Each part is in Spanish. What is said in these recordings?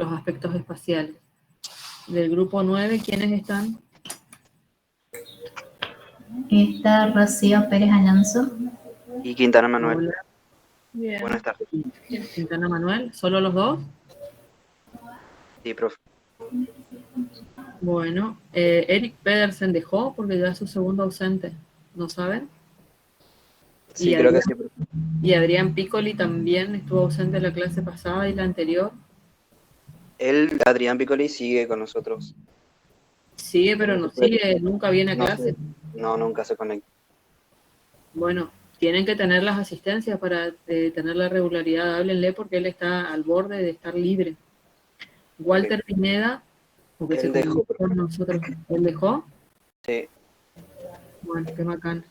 los aspectos espaciales. Del grupo 9, ¿quiénes están? Está Rocío Pérez Alonso. Y Quintana Manuel. Hola. Bien. Buenas tardes. Quintana Manuel, ¿solo los dos? Sí, profe. Bueno, Eric Pedersen dejó porque ya es su segundo ausente, ¿no saben? Sí, creo que sí, profe. Y Adrián Piccoli también estuvo ausente la clase pasada y la anterior. Adrián Piccoli, sigue con nosotros. Sigue, pero no sigue, nunca viene a No, clase. no, nunca se conecta. Bueno, tienen que tener las asistencias para tener la regularidad. Háblenle porque él está al borde de estar libre. Walter Pineda, porque Él se dejó, comunicó con nosotros. ¿Él dejó? Sí. Bueno, qué bacán.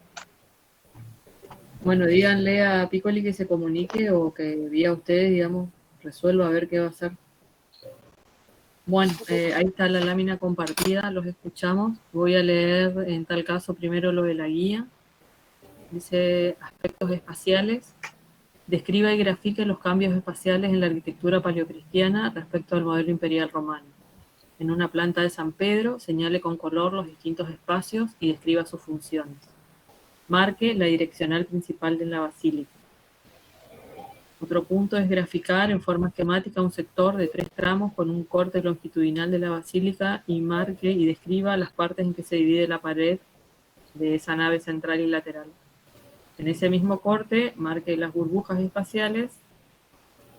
Bueno, díganle a Piccoli que se comunique o que vía ustedes, digamos, resuelva a ver qué va a hacer. Bueno, ahí está la lámina compartida, los escuchamos. Voy a leer en tal caso primero lo de la guía. Dice aspectos espaciales. Describa y grafique los cambios espaciales en la arquitectura paleocristiana respecto al modelo imperial romano. En una planta de San Pedro, señale con color los distintos espacios y describa sus funciones. Marque la direccional principal de la basílica. Otro punto es graficar en forma esquemática un sector de 3 tramos con un corte longitudinal de la basílica y marque y describa las partes en que se divide la pared de esa nave central y lateral. En ese mismo corte, marque las burbujas espaciales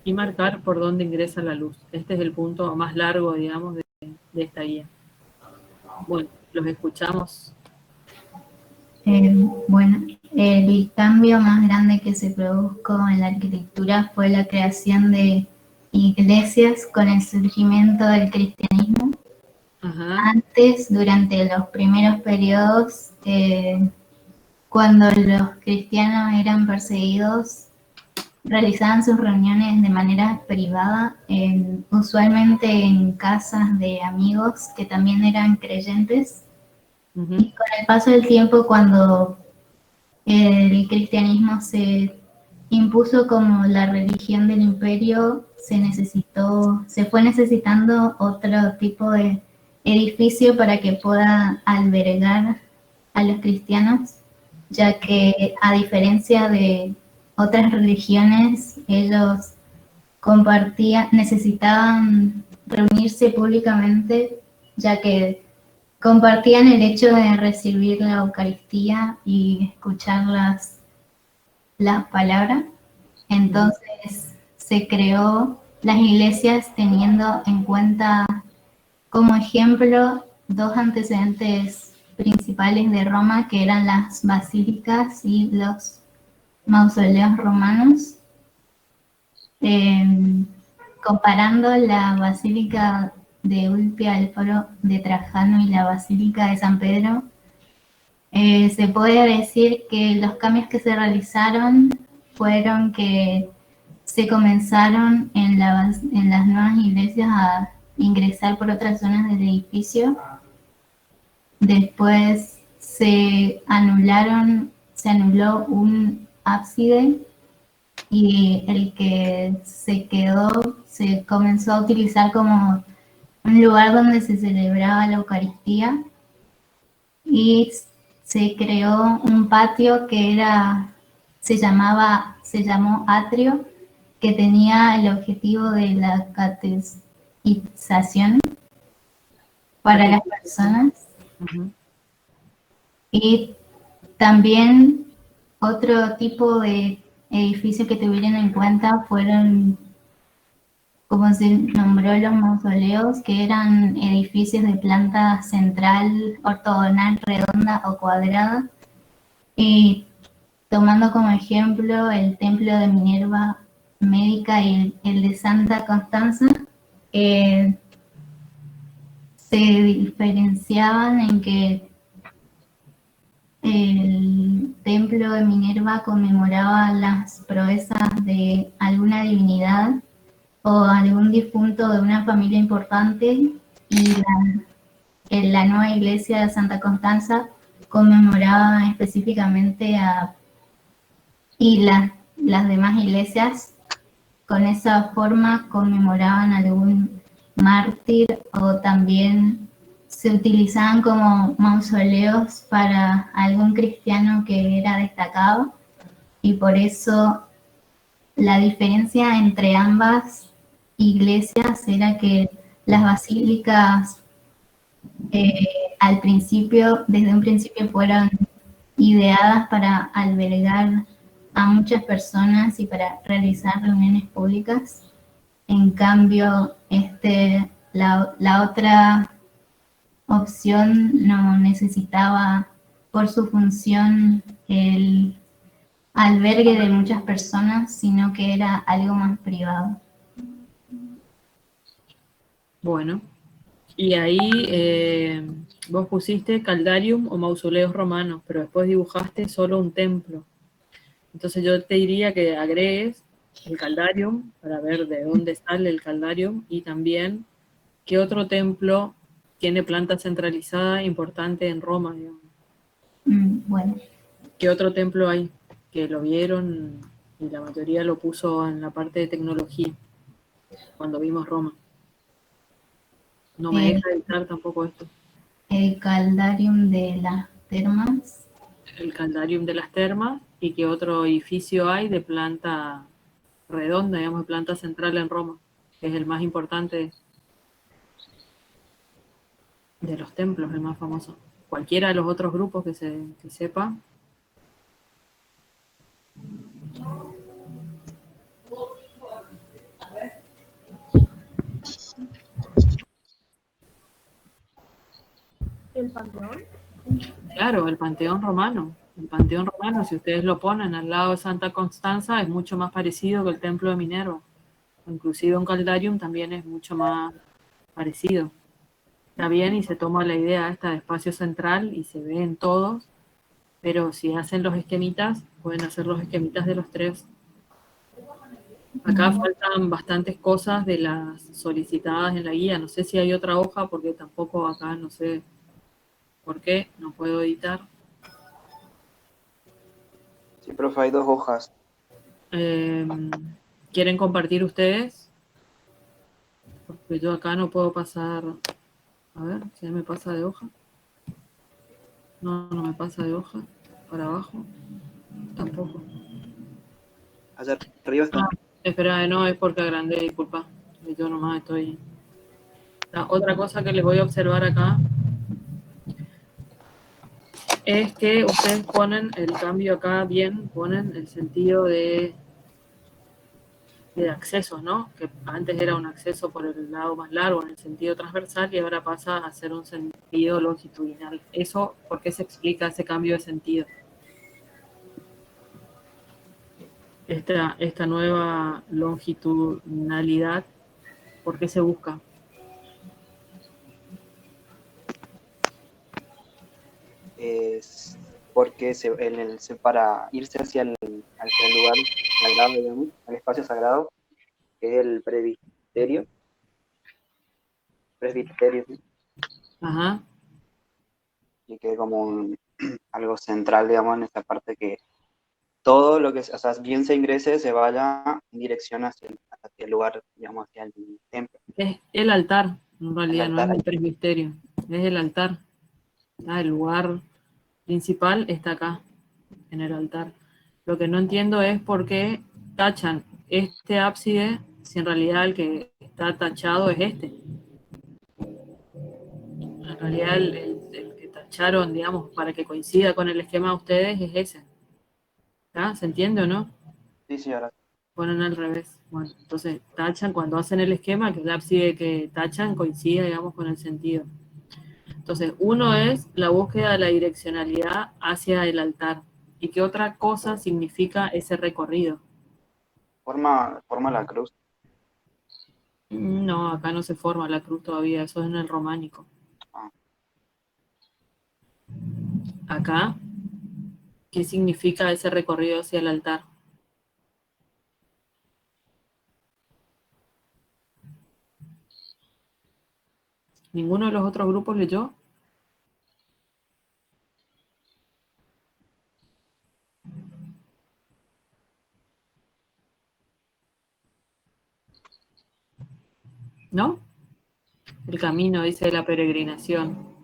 y marcar por dónde ingresa la luz. Este es el punto más largo, digamos, de esta guía. Bueno, los escuchamos. Bueno, el cambio más grande que se produjo en la arquitectura fue la creación de iglesias con el surgimiento del cristianismo. Ajá. Antes, durante los primeros periodos, cuando los cristianos eran perseguidos, realizaban sus reuniones de manera privada, usualmente en casas de amigos que también eran creyentes. Y con el paso del tiempo, cuando el cristianismo se impuso como la religión del imperio, se fue necesitando otro tipo de edificio para que pueda albergar a los cristianos, ya que a diferencia de otras religiones, ellos necesitaban reunirse públicamente, ya que compartían el hecho de recibir la Eucaristía y escuchar las palabras. Entonces se creó las iglesias teniendo en cuenta como ejemplo dos antecedentes principales de Roma, que eran las basílicas y los mausoleos romanos. Comparando la basílica de Ulpia, el foro de Trajano y la basílica de San Pedro, se puede decir que los cambios que se realizaron fueron que se comenzaron en las nuevas iglesias a ingresar por otras zonas del edificio. Después se anuló un ábside y el que se quedó se comenzó a utilizar como un lugar donde se celebraba la Eucaristía, y se creó un patio que se llamó atrio, que tenía el objetivo de la catequización para las personas. Y también otro tipo de edificios que tuvieron en cuenta fueron, como se nombró, los mausoleos, que eran edificios de planta central, ortogonal, redonda o cuadrada. Y tomando como ejemplo el templo de Minerva Médica y el de Santa Constanza, se diferenciaban en que el templo de Minerva conmemoraba las proezas de alguna divinidad o algún difunto de una familia importante, y la nueva iglesia de Santa Constanza conmemoraba específicamente y las demás iglesias con esa forma conmemoraban algún mártir, o también se utilizaban como mausoleos para algún cristiano que era destacado, y por eso la diferencia entre ambas iglesias era que las basílicas desde un principio fueron ideadas para albergar a muchas personas y para realizar reuniones públicas. En cambio, la otra opción no necesitaba por su función el albergue de muchas personas, sino que era algo más privado. Bueno, y ahí vos pusiste caldarium o mausoleos romanos, pero después dibujaste solo un templo. Entonces yo te diría que agregues el caldarium para ver de dónde sale el caldarium y también qué otro templo tiene planta centralizada importante en Roma, digamos. Bueno, ¿Qué otro templo hay que lo vieron y la mayoría lo puso en la parte de tecnología cuando vimos Roma? No me el, deja editar tampoco esto. el caldarium de las termas. El caldarium de las termas y qué otro edificio hay de planta redonda, digamos, de planta central en Roma, que es el más importante de los templos, el más famoso. Cualquiera de los otros grupos que sepa. ¿El Panteón? Claro, el Panteón Romano. El Panteón Romano, si ustedes lo ponen al lado de Santa Constanza, es mucho más parecido que el Templo de Minerva. Inclusive un Caldarium también es mucho más parecido. Está bien y se toma la idea esta de espacio central y se ve en todos, pero si hacen los esquemitas, pueden hacer los esquemitas de los tres. Acá faltan bastantes cosas de las solicitadas en la guía. No sé si hay otra hoja porque tampoco acá no sé por qué no puedo editar. Sí, profe, hay 2 hojas. ¿Quieren compartir ustedes? Porque yo acá no puedo pasar. A ver, si me pasa de hoja. No, no me pasa de hoja. Para abajo. Tampoco. Allá arriba está. Ah, espera, no, es porque agrandé, disculpa. Yo nomás estoy. Otra cosa que les voy a observar acá es que ustedes ponen el cambio acá bien, ponen el sentido de acceso, ¿no? Que antes era un acceso por el lado más largo en el sentido transversal y ahora pasa a ser un sentido longitudinal. Eso, ¿por qué se explica ese cambio de sentido? Esta nueva longitudinalidad, ¿por qué se busca? Es porque para irse hacia hacia el lugar sagrado, digamos, al espacio sagrado, que es el presbiterio, ¿sí? Ajá. Y que es como algo central, digamos, en esta parte que todo lo que, o sea, bien se ingrese, se vaya en dirección hacia el lugar, digamos, hacia el templo, Es el altar, en el realidad no es altar. el presbiterio, es el altar. El lugar principal está acá, en el altar. Lo que no entiendo es por qué tachan este ábside si en realidad el que está tachado es este. En realidad el que tacharon, digamos, para que coincida con el esquema de ustedes es ese. ¿Está? ¿Se entiende o no? Sí, sí, ahora. Ponen al revés. Bueno, entonces tachan cuando hacen el esquema, que el ábside que tachan coincida, digamos, con el sentido. Entonces, uno es la búsqueda de la direccionalidad hacia el altar. ¿Y qué otra cosa significa ese recorrido? Forma la cruz. No, acá no se forma la cruz todavía, eso es en el románico. Ah, Acá, ¿qué significa ese recorrido hacia el altar? ¿Ninguno de los otros grupos leyó? ¿No? El camino, dice, de la peregrinación.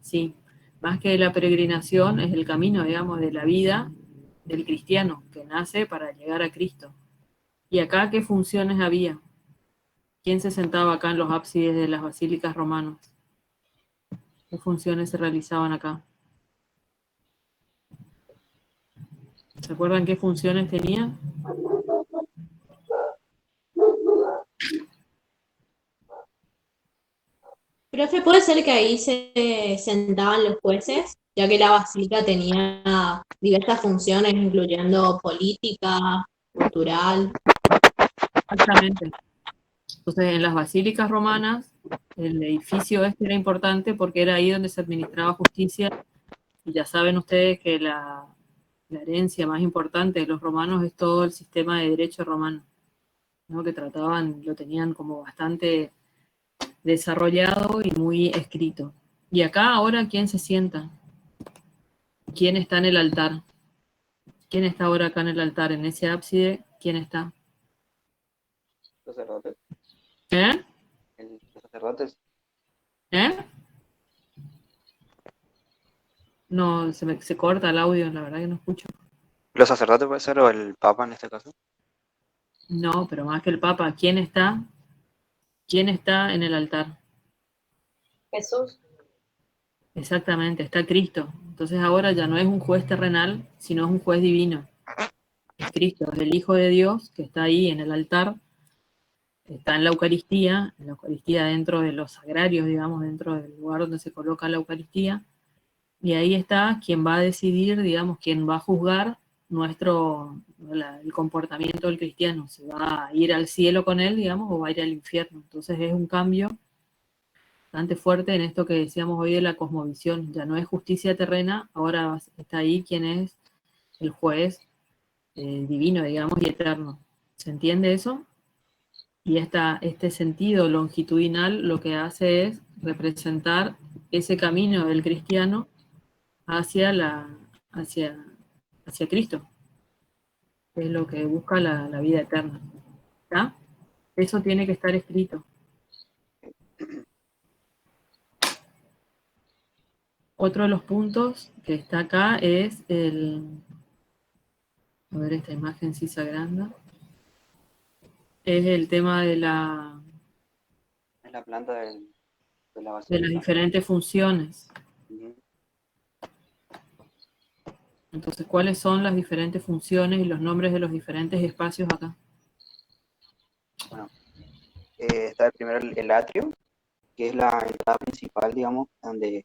Sí, más que la peregrinación es el camino, digamos, de la vida del cristiano, que nace para llegar a Cristo. ¿Y acá qué funciones había? ¿Quién se sentaba acá en los ábsides de las basílicas romanas? ¿Qué funciones se realizaban acá? ¿Se acuerdan qué funciones tenía? Profe, ¿puede ser que ahí se sentaban los jueces, ya que la basílica tenía diversas funciones, incluyendo política, cultural? Exactamente. Entonces, en las basílicas romanas, el edificio este era importante porque era ahí donde se administraba justicia. Y ya saben ustedes que la herencia más importante de los romanos es todo el sistema de derecho romano, ¿no? Que trataban, lo tenían como bastante desarrollado y muy escrito. Y acá ahora, ¿quién se sienta? ¿Quién está en el altar? ¿Quién está ahora acá en el altar? En ese ábside, ¿quién está? Los sacerdotes. ¿Eh? Los sacerdotes. ¿Eh? No, se corta el audio, la verdad que no escucho. Los sacerdotes puede ser, o el papa en este caso. No, pero más que el Papa, ¿quién está? ¿Quién está en el altar? Jesús. Exactamente, está Cristo. Entonces ahora ya no es un juez terrenal, sino es un juez divino. Es Cristo, es el Hijo de Dios que está ahí en el altar, está en la Eucaristía dentro de los sagrarios, digamos, dentro del lugar donde se coloca la Eucaristía. Y ahí está quien va a decidir, digamos, quien va a juzgar el comportamiento del cristiano. ¿Se va a ir al cielo con él, digamos, o va a ir al infierno? Entonces es un cambio bastante fuerte en esto que decíamos hoy de la cosmovisión. Ya no es justicia terrena, ahora está ahí quien es el juez divino, digamos, y eterno. ¿Se entiende eso? Y este sentido longitudinal lo que hace es representar ese camino del cristiano hacia, hacia, hacia Cristo, que es lo que busca la vida eterna. ¿Está? Eso tiene que estar escrito. Otro de los puntos que está acá es a ver esta imagen si se agranda, es el tema de Es la planta de la de las basílica. diferentes funciones. Ujú. Entonces, ¿cuáles son las diferentes funciones y los nombres de los diferentes espacios acá? Bueno, está primero el atrio, que es la entrada principal, digamos, donde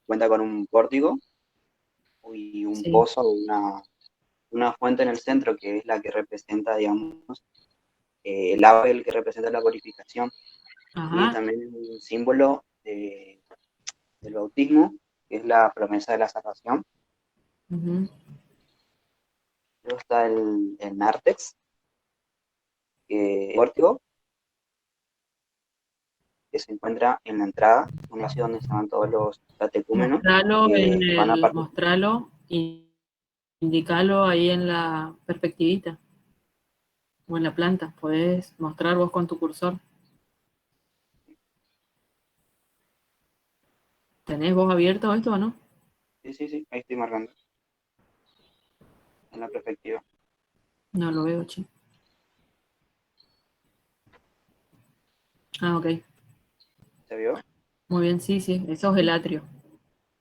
cuenta con un pórtico y un Sí. pozo, una fuente en el centro, que es la que representa, digamos, el agua, el que representa la purificación. Y Ajá. también un símbolo del bautismo, que es la promesa de la salvación. Uh-huh. Luego está el nártex, el pórtico, que se encuentra en la entrada, un así donde estaban todos los catecúmenos que van a partir. Mostralo y indicalo ahí en la perspectivita o en la planta. Podés mostrar vos con tu cursor. ¿Tenés vos abierto esto o no? Sí, ahí estoy marcando, en la perspectiva. No lo veo, chico. Ah, ok. ¿Se vio? Muy bien, sí, sí. Eso es el atrio.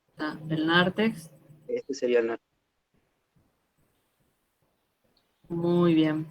Está el nártex. Este sería el Muy bien.